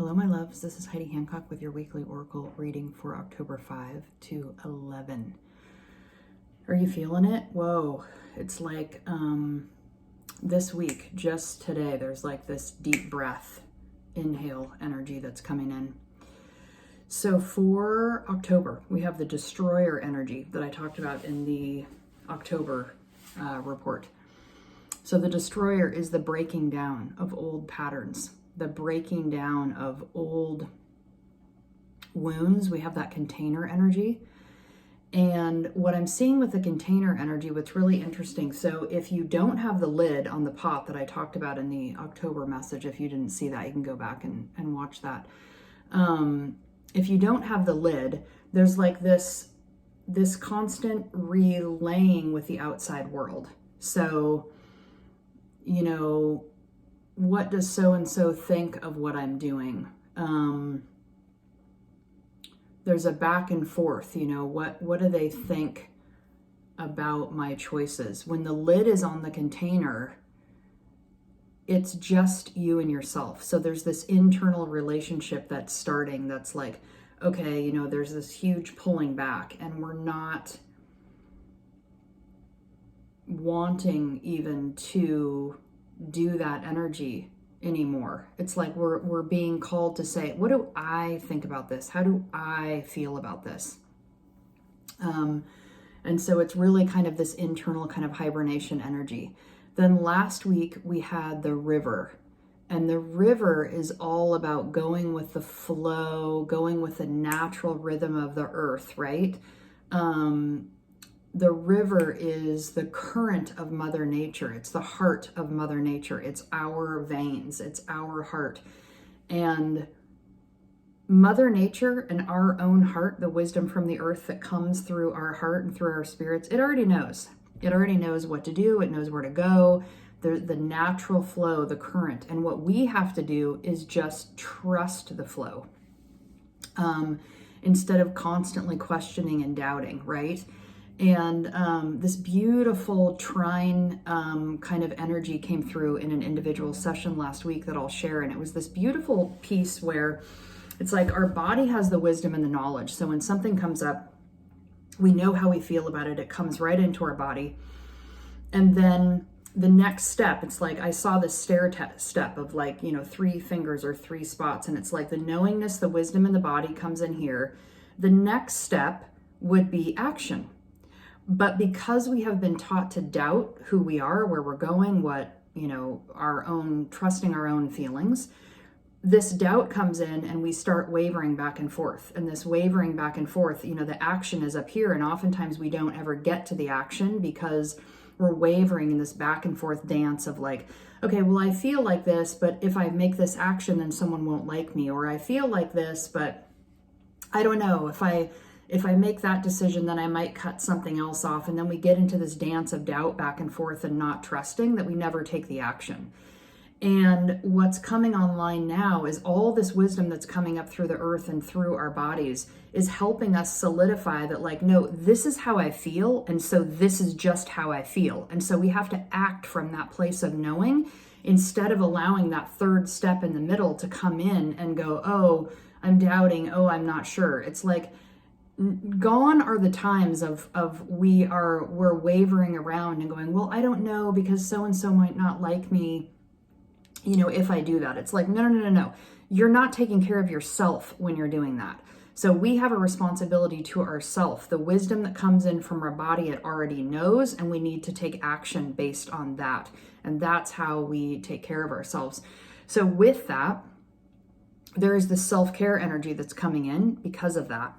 Hello, my loves. This is Heidi Hancock with your weekly oracle reading for October 5 to 11. Are you feeling it? Whoa. It's like this week, just today, there's like this deep breath, inhale energy that's coming in. So for October, we have the destroyer energy that I talked about in the October report. So the destroyer is the breaking down of old patterns, the breaking down of old wounds. We have that container energy. And what I'm seeing with the container energy, what's really interesting, so if you don't have the lid on the pot that I talked about in the October message, if you didn't see that, you can go back and watch that. If you don't have the lid, there's like this constant relaying with the outside world. So, you know, what does so-and-so think of what I'm doing? There's a back and forth, you know, what do they think about my choices? When the lid is on the container, it's just you and yourself. So there's this internal relationship that's starting that's like, okay, you know, there's this huge pulling back and we're not wanting even to do that energy anymore. It's like we're being called to say, what do I think about this? How do I feel about this? And so it's really kind of this internal kind of hibernation energy. Then last week we had the river, and the river is all about going with the flow, going with the natural rhythm of the earth, right? The river is the current of Mother Nature. It's the heart of Mother Nature. It's our veins. It's our heart. And Mother Nature and our own heart, the wisdom from the earth that comes through our heart and through our spirits, it already knows. It already knows what to do. It knows where to go. The natural flow, the current. And what we have to do is just trust the flow instead of constantly questioning and doubting, right? And this beautiful trine kind of energy came through in an individual session last week that I'll share. And it was this beautiful piece where it's like our body has the wisdom and the knowledge. So when something comes up, we know how we feel about it. It comes right into our body. And then the next step, it's like I saw this step of like, you know, 3 fingers or 3 spots. And it's like the knowingness, the wisdom in the body comes in here. The next step would be action. But because we have been taught to doubt who we are, where we're going, what, you know, trusting our own feelings, this doubt comes in and we start wavering back and forth. And this wavering back and forth, you know, the action is up here. And oftentimes we don't ever get to the action because we're wavering in this back and forth dance of like, okay, well, I feel like this, but if I make this action, then someone won't like me. Or I feel like this, but I don't know, if I make that decision, then I might cut something else off. And then we get into this dance of doubt back and forth and not trusting that we never take the action. And what's coming online now is all this wisdom that's coming up through the earth and through our bodies is helping us solidify that, like, no, this is how I feel. And so this is just how I feel. And so we have to act from that place of knowing instead of allowing that third step in the middle to come in and go, oh, I'm doubting. Oh, I'm not sure. It's like, gone are the times of we're wavering around and going, well, I don't know because so-and-so might not like me, you know, if I do that. It's like, no. You're not taking care of yourself when you're doing that. So we have a responsibility to ourselves. The wisdom that comes in from our body, it already knows, and we need to take action based on that. And that's how we take care of ourselves. So with that, there is the self-care energy that's coming in because of that.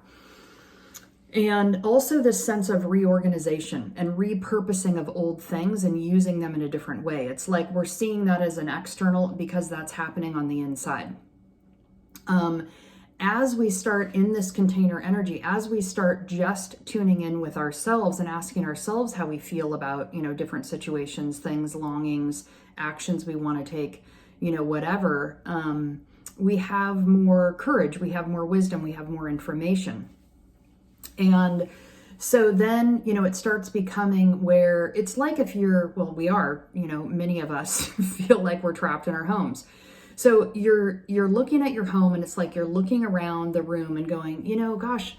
And also this sense of reorganization and repurposing of old things and using them in a different way. It's like we're seeing that as an external because that's happening on the inside. As we start in this container energy, as we start just tuning in with ourselves and asking ourselves how we feel about, you know, different situations, things, longings, actions we want to take, you know, whatever, we have more courage, we have more wisdom, we have more information. And so then, you know, it starts becoming where it's like if we are, you know, many of us feel like we're trapped in our homes. So you're looking at your home, and it's like you're looking around the room and going, gosh,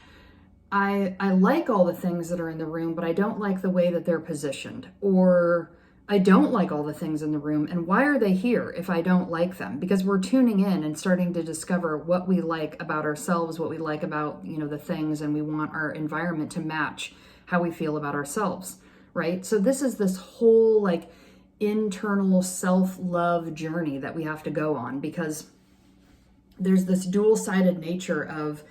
I like all the things that are in the room, but I don't like the way that they're positioned. Or I don't like all the things in the room, and why are they here if I don't like them? Because we're tuning in and starting to discover what we like about ourselves, what we like about, the things, and we want our environment to match how we feel about ourselves, right? So this is this whole like internal self-love journey that we have to go on, because there's this dual-sided nature of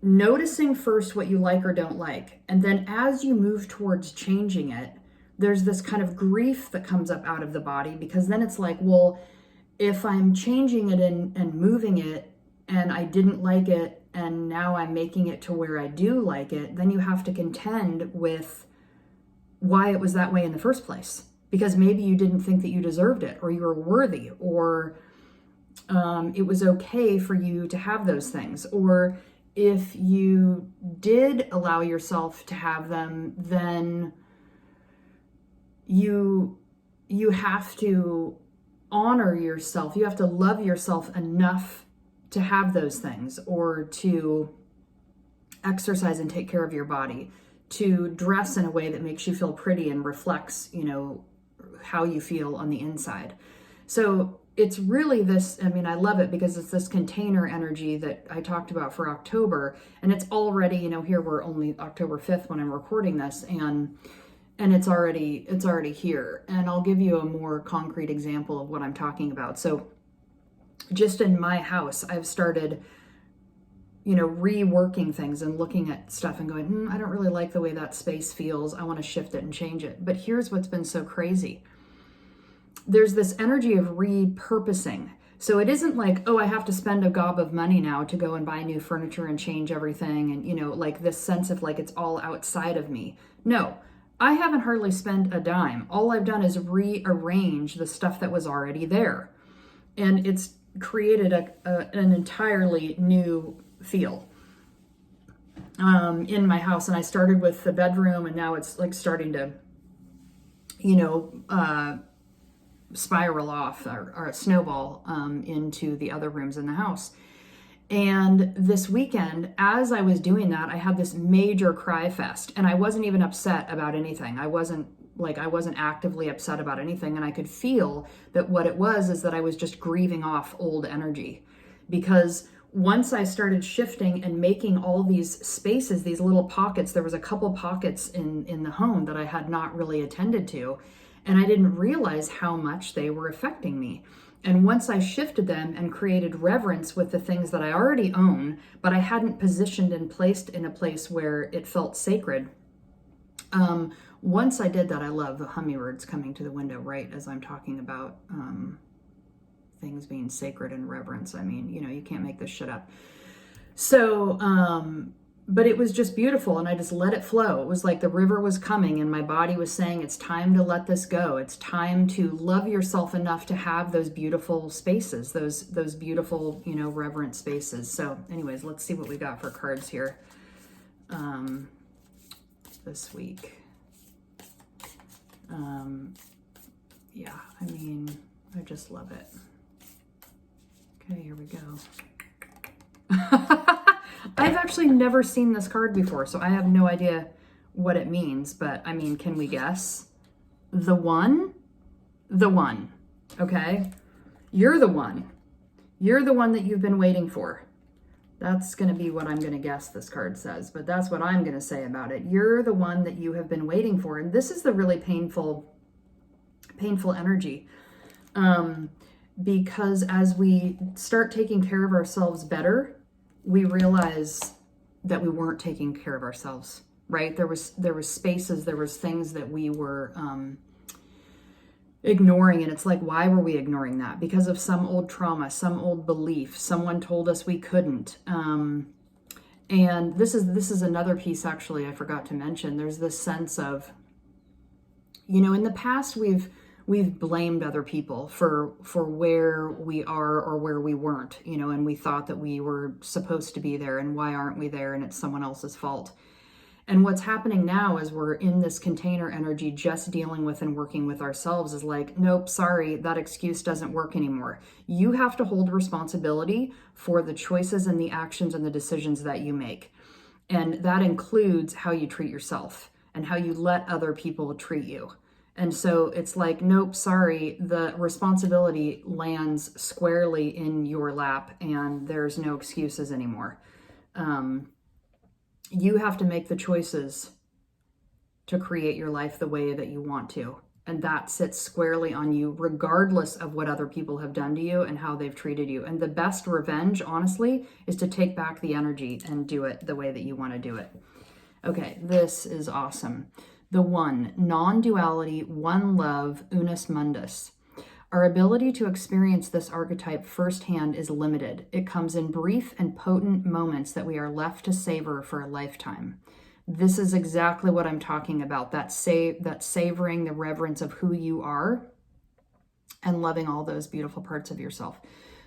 noticing first what you like or don't like. And then as you move towards changing it, there's this kind of grief that comes up out of the body, because then it's like, well, if I'm changing it and moving it and I didn't like it, and now I'm making it to where I do like it, then you have to contend with why it was that way in the first place. Because maybe you didn't think that you deserved it, or you were worthy, or it was okay for you to have those things. Or if you did allow yourself to have them, then you have to honor yourself. You have to love yourself enough to have those things, or to exercise and take care of your body, to dress in a way that makes you feel pretty and reflects, how you feel on the inside. So it's really this, I love it because it's this container energy that I talked about for October, and it's already, here we're only October 5th when I'm recording this, and it's already here. And I'll give you a more concrete example of what I'm talking about. So just in my house, I've started, reworking things and looking at stuff and going, I don't really like the way that space feels. I want to shift it and change it. But here's what's been so crazy. There's this energy of repurposing. So it isn't like, oh, I have to spend a gob of money now to go and buy new furniture and change everything. And, like this sense of like, it's all outside of me. No, I haven't hardly spent a dime. All I've done is rearrange the stuff that was already there. And it's created an entirely new feel in my house. And I started with the bedroom, and now it's like starting to, spiral off or snowball into the other rooms in the house. And this weekend, as I was doing that, I had this major cry fest, and I wasn't even upset about anything. I wasn't actively upset about anything. And I could feel that what it was is that I was just grieving off old energy, because once I started shifting and making all these spaces, these little pockets, there was a couple pockets in the home that I had not really attended to, and I didn't realize how much they were affecting me. And once I shifted them and created reverence with the things that I already own, but I hadn't positioned and placed in a place where it felt sacred. Once I did that, I love the hummingbirds coming to the window right as I'm talking about things being sacred and reverence. You can't make this shit up. So, but it was just beautiful, and I just let it flow. It was like the river was coming, and my body was saying, it's time to let this go. It's time to love yourself enough to have those beautiful spaces, those beautiful, reverent spaces. So anyways, let's see what we got for cards here this week. Yeah, I just love it. Okay, here we go. I've actually never seen this card before, so I have no idea what it means, but can we guess? The one, okay? You're the one that you've been waiting for. That's going to be what I'm going to guess this card says, but that's what I'm going to say about it. You're the one that you have been waiting for. And this is the really painful energy. Because as we start taking care of ourselves better, we realize that we weren't taking care of ourselves, right? There was spaces, there was things that we were ignoring. And it's like, why were we ignoring that? Because of some old trauma, some old belief, someone told us we couldn't. And this is another piece, actually, I forgot to mention. There's this sense of, in the past, we've blamed other people for where we are or where we weren't, and we thought that we were supposed to be there, and why aren't we there? And it's someone else's fault. And what's happening now is we're in this container energy just dealing with and working with ourselves is like, nope, sorry, that excuse doesn't work anymore. You have to hold responsibility for the choices and the actions and the decisions that you make. And that includes how you treat yourself and how you let other people treat you. And so it's like, nope, sorry, the responsibility lands squarely in your lap and there's no excuses anymore. You have to make the choices to create your life the way that you want to. And that sits squarely on you, regardless of what other people have done to you and how they've treated you. And the best revenge, honestly, is to take back the energy and do it the way that you want to do it. Okay, this is awesome. The one, non-duality, one love, unus mundus. Our ability to experience this archetype firsthand is limited. It comes in brief and potent moments that we are left to savor for a lifetime. This is exactly what I'm talking about, that savoring the reverence of who you are and loving all those beautiful parts of yourself.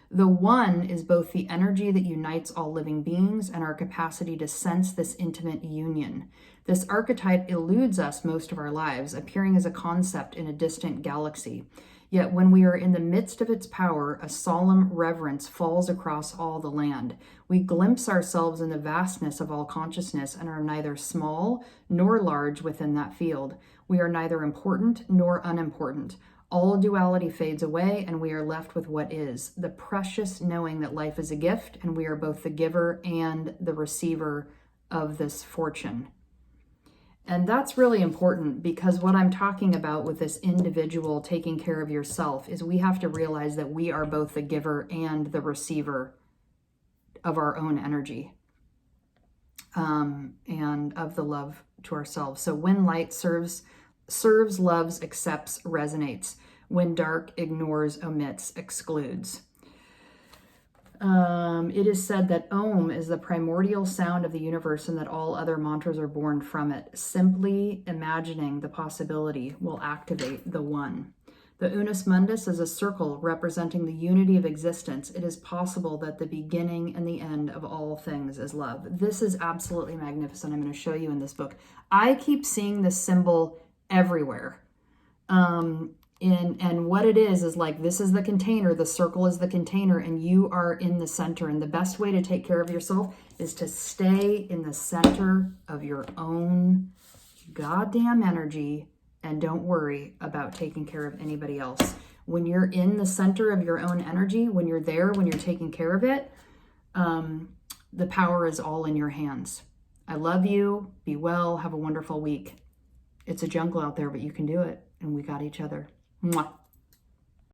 The one is both the energy that unites all living beings and our capacity to sense this intimate union. This archetype eludes us most of our lives, appearing as a concept in a distant galaxy. Yet when we are in the midst of its power, a solemn reverence falls across all the land. We glimpse ourselves in the vastness of all consciousness and are neither small nor large within that field. We are neither important nor unimportant. All duality fades away and we are left with what is, the precious knowing that life is a gift and we are both the giver and the receiver of this fortune. And that's really important because what I'm talking about with this individual taking care of yourself is we have to realize that we are both the giver and the receiver of our own energy and of the love to ourselves. So when light serves, loves, accepts, resonates. When dark ignores, omits, excludes. It is said that Om is the primordial sound of the universe and that all other mantras are born from it. Simply imagining the possibility will activate the one. The unus mundus is a circle representing the unity of existence. It is possible that the beginning and the end of all things is love. This is absolutely magnificent. I'm going to show you in this book. I keep seeing this symbol everywhere. And what it is like, this is the container, the circle is the container, and you are in the center. And the best way to take care of yourself is to stay in the center of your own goddamn energy and don't worry about taking care of anybody else. When you're in the center of your own energy, when you're there, when you're taking care of it, the power is all in your hands. I love you. Be well. Have a wonderful week. It's a jungle out there, but you can do it. And we got each other. Mwah.